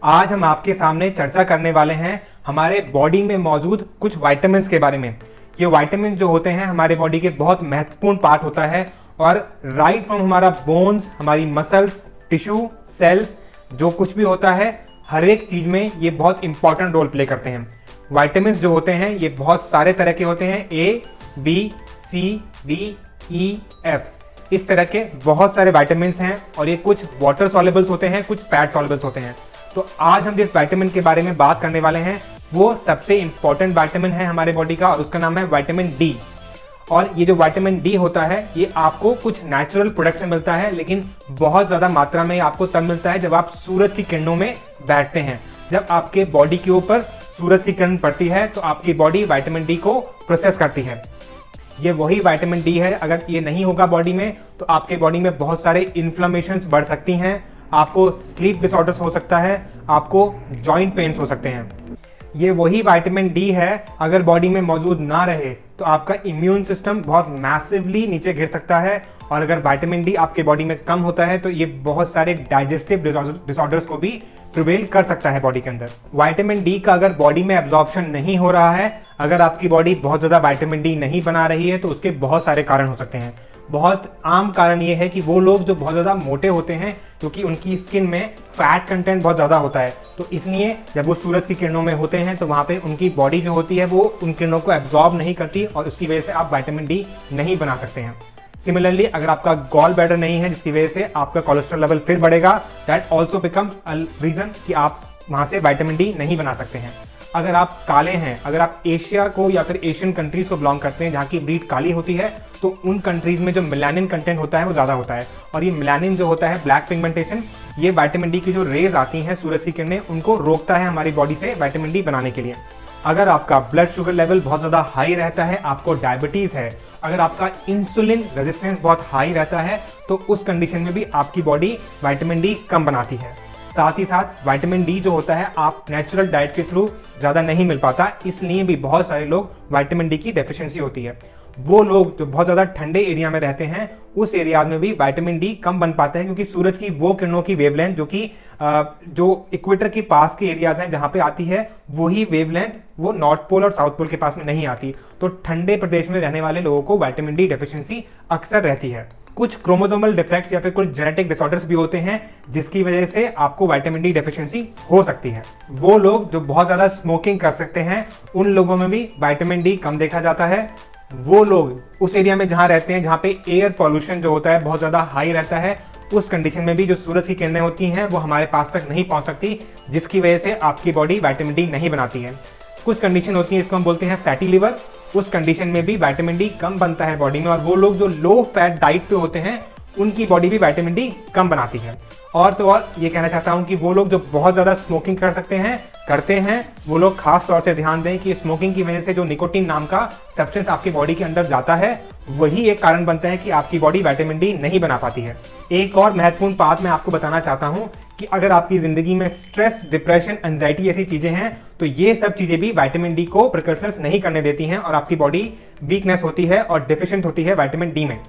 आज हम आपके सामने चर्चा करने वाले हैं हमारे बॉडी में मौजूद कुछ विटामिन्स के बारे में। ये विटामिन जो होते हैं हमारे बॉडी के बहुत महत्वपूर्ण पार्ट होता है और राइट फ्रॉम हमारा बोन्स, हमारी मसल्स, टिश्यू, सेल्स, जो कुछ भी होता है हर एक चीज में ये बहुत इंपॉर्टेंट रोल प्ले करते हैं। विटामिन्स जो होते हैं ये बहुत सारे तरह के होते हैं, ए, बी, सी, डी, ई, एफ, इस तरह के बहुत सारे विटामिन्स हैं और ये कुछ वाटर सॉल्युबल्स होते हैं, कुछ फैट सॉल्युबल्स होते हैं। तो आज हम जिस विटामिन के बारे में बात करने वाले हैं वो सबसे इंपॉर्टेंट विटामिन है हमारे बॉडी का और उसका नाम है विटामिन डी। और ये जो विटामिन डी होता है ये आपको कुछ नेचुरल प्रोडक्ट से मिलता है, लेकिन बहुत ज्यादा मात्रा में आपको तब मिलता है जब आप सूरज की किरणों में बैठते हैं। जब आपके बॉडी के ऊपर सूरज की किरण पड़ती है तो आपकी बॉडी विटामिन डी को प्रोसेस करती है। ये वही विटामिन डी है, अगर ये नहीं होगा बॉडी में तो आपके बॉडी में बहुत सारे इन्फ्लेमेशंस बढ़ सकती हैं, आपको स्लीप डिसऑर्डर्स हो सकता है, आपको जॉइंट पेन्स हो सकते हैं। ये वही विटामिन डी है, अगर बॉडी में मौजूद ना रहे तो आपका इम्यून सिस्टम बहुत मैसिवली नीचे गिर सकता है और अगर विटामिन डी आपके बॉडी में कम होता है तो ये बहुत सारे डाइजेस्टिव डिसऑर्डर्स को भी प्रिवेल कर सकता है बॉडी के अंदर। विटामिन डी का अगर बॉडी में एब्जॉर्प्शन नहीं हो रहा है, अगर आपकी बॉडी बहुत ज्यादा विटामिन डी नहीं बना रही है तो उसके बहुत सारे कारण हो सकते हैं। बहुत आम कारण ये है कि वो लोग जो बहुत ज़्यादा मोटे होते हैं क्योंकि उनकी स्किन में फैट कंटेंट बहुत ज़्यादा होता है, तो इसलिए जब वो सूरज की किरणों में होते हैं तो वहाँ पे उनकी बॉडी जो होती है वो उन किरणों को एब्जॉर्ब नहीं करती और उसकी वजह से आप विटामिन डी नहीं बना सकते हैं। सिमिलरली अगर आपका गॉल ब्लैडर नहीं है जिसकी वजह से आपका कोलेस्ट्रॉल लेवल फिर बढ़ेगा, that also becomes a reason कि आप वहाँ से विटामिन डी नहीं बना सकते हैं। अगर आप काले हैं, अगर आप एशिया को या फिर एशियन कंट्रीज को बिलोंग करते हैं जहाँ की ब्रीड काली होती है, तो उन कंट्रीज में जो मेलानिन कंटेंट होता है वो ज़्यादा होता है और ये मेलानिन जो होता है, ब्लैक पिगमेंटेशन, ये विटामिन डी की जो रेज आती हैं सूरज की किरणें उनको रोकता है हमारी बॉडी से विटामिन डी बनाने के लिए। अगर आपका ब्लड शुगर लेवल बहुत ज़्यादा हाई रहता है, आपको डायबिटीज़ है, अगर आपका इंसुलिन रेजिस्टेंस बहुत हाई रहता है तो उस कंडीशन में भी आपकी बॉडी विटामिन डी कम बनाती है। साथ ही साथ विटामिन डी जो होता है आप नेचुरल डाइट के थ्रू ज़्यादा नहीं मिल पाता, इसलिए भी बहुत सारे लोग विटामिन डी की डेफिशिएंसी होती है। वो लोग जो बहुत ज़्यादा ठंडे एरिया में रहते हैं उस एरिया में भी विटामिन डी कम बन पाते हैं क्योंकि सूरज की वो किरणों की वेवलेंथ जो इक्वेटर के पास के एरियाज हैं जहाँ पे आती है वही वेवलेंथ वो नॉर्थ पोल और साउथ पोल के पास में नहीं आती, तो ठंडे प्रदेश में रहने वाले लोगों को विटामिन डी डेफिशिएंसी अक्सर रहती है। कुछ क्रोमोसोमल डिफेक्ट्स या फिर कुछ जेनेटिक डिसऑर्डर्स भी होते हैं जिसकी वजह से आपको विटामिन डी डेफिशिएंसी हो सकती है। वो लोग जो बहुत ज़्यादा स्मोकिंग कर सकते हैं उन लोगों में भी विटामिन डी कम देखा जाता है। वो लोग उस एरिया में जहाँ रहते हैं जहाँ पे एयर पॉल्यूशन जो होता है बहुत ज़्यादा हाई रहता है, उस कंडीशन में भी जो सूरज की किरणें होती हैं वो हमारे पास तक नहीं पहुँच सकती, जिसकी वजह से आपकी बॉडी विटामिन डी नहीं बनाती है। कुछ कंडीशन होती है, इसको हम बोलते हैं फैटी लिवर, उस कंडीशन में भी विटामिन डी कम बनता है बॉडी में और वो लोग जो लो फैट डाइट पे होते हैं उनकी बॉडी भी विटामिन डी कम बनाती है। और तो और ये कहना चाहता हूँ कि वो लोग जो बहुत ज़्यादा स्मोकिंग करते हैं वो लोग खास तौर से ध्यान दें कि स्मोकिंग की वजह से जो निकोटीन नाम का सब्सटेंस आपकी बॉडी के अंदर जाता है वही एक कारण बनता है कि आपकी बॉडी विटामिन डी नहीं बना पाती है। एक और महत्वपूर्ण बात मैं आपको बताना चाहता हूँ कि अगर आपकी जिंदगी में स्ट्रेस, डिप्रेशन, एंजाइटी ऐसी चीजें हैं तो ये सब चीजें भी विटामिन डी को प्रिकर्सर्स नहीं करने देती हैं और आपकी बॉडी वीकनेस होती है और डिफिशिएंट होती है विटामिन डी में।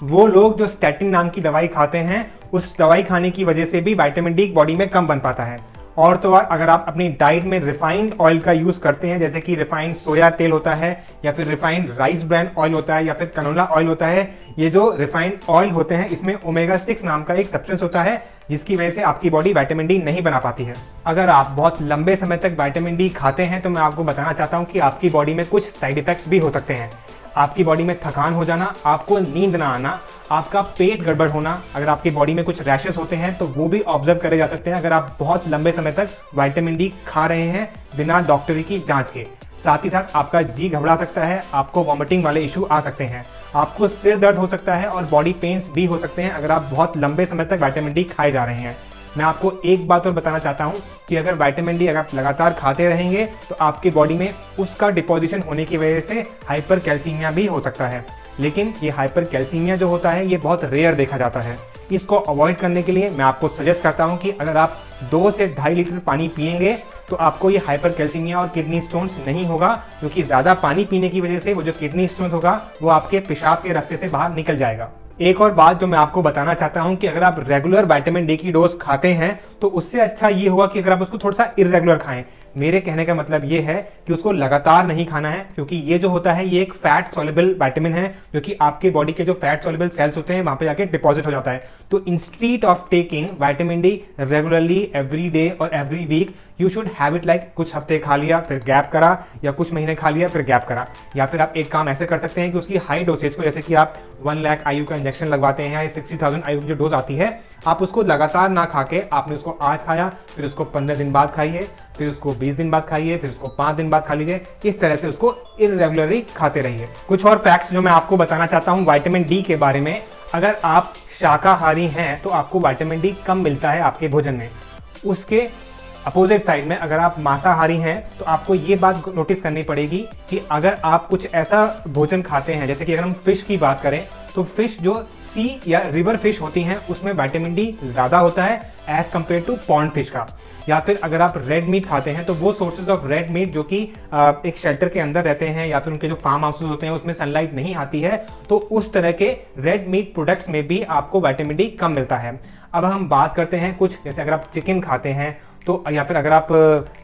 वो लोग जो स्टैटिन नाम की दवाई खाते हैं उस दवाई खाने की वजह से भी विटामिन डी बॉडी में कम बन पाता है। और तो और अगर आप अपनी डाइट में रिफाइंड ऑयल का यूज करते हैं, जैसे कि रिफाइंड सोया तेल होता है या फिर रिफाइंड राइस ब्रांड ऑयल होता है या फिर कनोला ऑयल होता है, ये जो रिफाइंड ऑयल होते हैं इसमें ओमेगा 6 नाम का एक सब्सटेंस होता है जिसकी वजह से आपकी बॉडी विटामिन डी नहीं बना पाती है। अगर आप बहुत लंबे समय तक विटामिन डी खाते हैं तो मैं आपको बताना चाहता हूँ कि आपकी बॉडी में कुछ साइड इफेक्ट्स भी हो सकते हैं। आपकी बॉडी में थकान हो जाना, आपको नींद ना आना, आपका पेट गड़बड़ होना, अगर आपकी बॉडी में कुछ रैशेस होते हैं तो वो भी ऑब्जर्व करे जा सकते हैं अगर आप बहुत लंबे समय तक विटामिन डी खा रहे हैं बिना डॉक्टरी की जांच के। साथ ही साथ आपका जी घबरा सकता है, आपको वॉमिटिंग वाले इशू आ सकते हैं, आपको सिर दर्द हो सकता है और बॉडी पेन्स भी हो सकते हैं अगर आप बहुत लंबे समय तक विटामिन डी खाए जा रहे हैं। मैं आपको एक बात और बताना चाहता हूँ कि अगर विटामिन डी अगर आप लगातार खाते रहेंगे तो आपकी बॉडी में उसका डिपोजिशन होने की वजह से हाइपर कैल्सीमिया भी हो सकता है, लेकिन ये हाइपर कैल्सीमिया जो होता है ये बहुत रेयर देखा जाता है। इसको अवॉइड करने के लिए मैं आपको सजेस्ट करता हूँ कि अगर आप 2 से 2.5 लीटर पानी पिएंगे तो आपको ये हाइपर कैल्सीमिया और किडनी स्टोन्स नहीं होगा, क्योंकि ज़्यादा पानी पीने की वजह से वो जो किडनी स्टोन्स होगा वो आपके पेशाब के रास्ते से बाहर निकल जाएगा। एक और बात जो मैं आपको बताना चाहता हूं कि अगर आप रेगुलर विटामिन डी की डोज खाते हैं तो उससे अच्छा ये होगा कि अगर आप उसको थोड़ा सा इरेगुलर खाएं। मेरे कहने का मतलब ये है कि उसको लगातार नहीं खाना है, क्योंकि ये जो होता है ये एक फैट सॉल्युबल विटामिन है जो कि आपके बॉडी के जो फैट सॉल्युबल सेल्स होते हैं वहां पे जाके डिपॉजिट हो जाता है। तो instead of taking vitamin D regularly every day और every week, you should have it like कुछ हफ्ते खा लिया फिर गैप करा, या कुछ महीने खा लिया फिर गैप करा। या फिर आप एक काम ऐसे कर सकते हैं कि उसकी हाई डोसेज को, जैसे कि आप 1 लाख IU का इंजेक्शन लगवाते हैं या 60,000 IU की जो डोज आती है, आप उसको लगातार ना खा के आपने उसको आज खाया, फिर उसको 15 दिन बाद खाइए, फिर उसको 20 दिन बाद खाइए, फिर उसको 5 दिन बाद खा लीजिए। इस तरह से उसको इरेगुलरली खाते रहिए। कुछ और फैक्ट्स जो मैं आपको बताना चाहता हूँ विटामिन डी के बारे में। अगर आप शाकाहारी हैं तो आपको विटामिन डी कम मिलता है आपके भोजन में। उसके अपोजिट साइड में अगर आप मांसाहारी हैं तो आपको ये बात नोटिस करनी पड़ेगी कि अगर आप कुछ ऐसा भोजन खाते हैं, जैसे कि अगर हम फिश की बात करें तो फिश जो सी या रिवर फिश होती हैं उसमें विटामिन डी ज़्यादा होता है as compare to pond fish का। या फिर अगर आप रेड मीट खाते हैं तो वो सोर्सेज ऑफ रेड मीट जो कि एक शेल्टर के अंदर रहते हैं या फिर उनके जो फार्म हाउसेज होते हैं उसमें सनलाइट नहीं आती है, तो उस तरह के रेड मीट प्रोडक्ट्स में भी आपको विटामिन डी कम मिलता है। अब हम बात करते हैं कुछ, जैसे अगर आप चिकन खाते हैं तो, या फिर अगर आप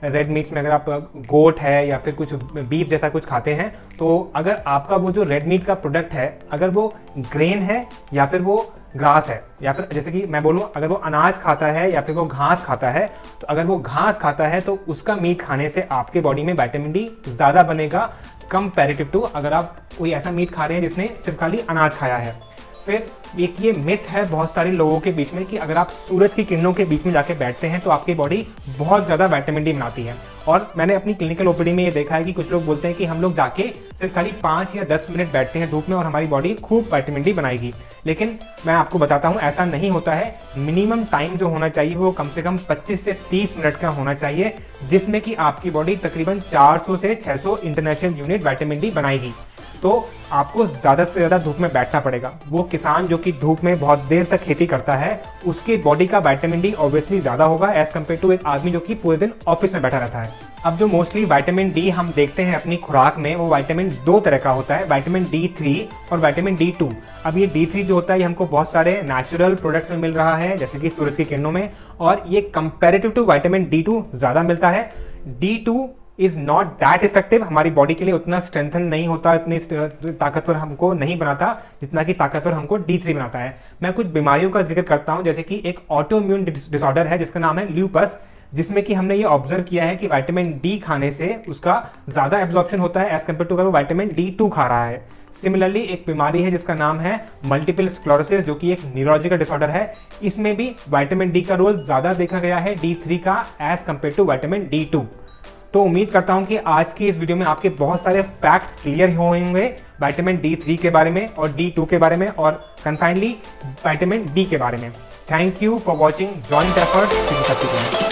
रेड मीट्स में अगर आप गोट है या फिर कुछ बीफ जैसा कुछ खाते हैं, तो अगर आपका वो जो रेड मीट का प्रोडक्ट है अगर वो ग्रेन है या फिर वो ग्रास है, या फिर जैसे कि मैं बोलूँ अगर वो अनाज खाता है या फिर वो घास खाता है, तो अगर वो घास खाता है तो उसका मीट खाने से आपके बॉडी में विटामिन डी ज़्यादा बनेगा कंपैरेटिव टू अगर आप कोई ऐसा मीट खा रहे हैं जिसने सिर्फ खाली अनाज खाया है। फिर एक ये मिथ है बहुत सारे लोगों के बीच में कि अगर आप सूरज की किरणों के बीच में जाके बैठते हैं तो आपकी बॉडी बहुत ज़्यादा विटामिन डी बनाती है। और मैंने अपनी क्लिनिकल ओपीडी में ये देखा है कि कुछ लोग बोलते हैं कि हम लोग जाके सिर्फ खाली 5 या 10 मिनट बैठते हैं धूप में और हमारी बॉडी खूब विटामिन डी बनाएगी। लेकिन मैं आपको बताता हूँ ऐसा नहीं होता है। मिनिमम टाइम जो होना चाहिए वो कम से कम 25 से 30 मिनट का होना चाहिए, जिसमें कि आपकी बॉडी तकरीबन 400 से 600 इंटरनेशनल यूनिट विटामिन डी बनाएगी। तो आपको ज़्यादा से ज़्यादा धूप में बैठना पड़ेगा। वो किसान जो कि धूप में बहुत देर तक खेती करता है उसकी बॉडी का विटामिन डी ऑब्वियसली ज़्यादा होगा एज कम्पेयर टू एक आदमी जो कि पूरे दिन ऑफिस में बैठा रहता है। अब जो मोस्टली विटामिन डी हम देखते हैं अपनी खुराक में वो विटामिन 2 तरह का होता है, विटामिन D3 और विटामिन D2। अब ये D3 जो होता है ये हमको बहुत सारे नेचुरल प्रोडक्ट्स में मिल रहा है जैसे कि सूरज की किरणों में, और ये कंपेरेटिव टू विटामिन D2 ज़्यादा मिलता है। D2 is not that effective, हमारी बॉडी के लिए उतना स्ट्रेंथन नहीं होता, इतनी ताकतवर हमको नहीं बनाता जितना कि ताकतवर हमको D3 बनाता है। मैं कुछ बीमारियों का जिक्र करता हूं, जैसे कि एक ऑटोइम्यून डिसऑर्डर है जिसका नाम है ल्यूपस, जिसमें कि हमने ये ऑब्जर्व किया है कि विटामिन डी खाने से उसका ज्यादा एब्जॉर्प्शन होता है एज कम्पेयर टू अगर वो विटामिन D2 खा रहा है। सिमिलरली एक बीमारी है जिसका नाम है मल्टीपल स्क्लेरोसिस जो कि एक न्यूरोलॉजिकल डिसऑर्डर है, इसमें भी विटामिन डी का रोल ज्यादा देखा गया है D3 का as compare to vitamin D2। तो उम्मीद करता हूं कि आज की इस वीडियो में आपके बहुत सारे फैक्ट्स क्लियर होंगे विटामिन D3 के बारे में और D2 के बारे में और कन्फाइनली विटामिन डी के बारे में। Thank you for watching joint effort.